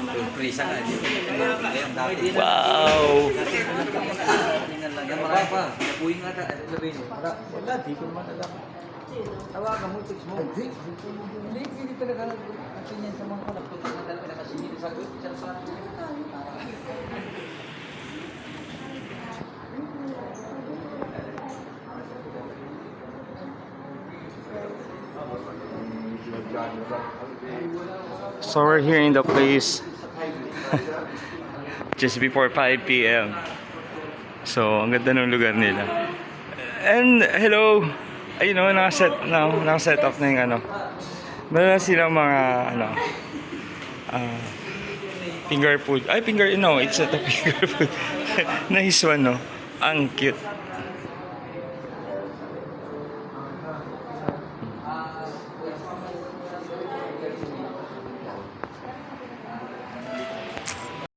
Surpresa nga, di ba? Wow! Nakuhin nga ta, sabihin mo, wala, di ko naman alam. Tawagan mo, text mo. Hindi talaga natin yan sa mga kalapot. Hindi talaga kasi hindi sagot. Isang pa. So we're here in the place just before 5 p.m. So ang ganda ng lugar nila. And hello, ayun o, naka-set up na yung ano. Meron silang mga ano, finger food. Ay, finger, no, it's not a finger food. Nice one, no? Ang cute.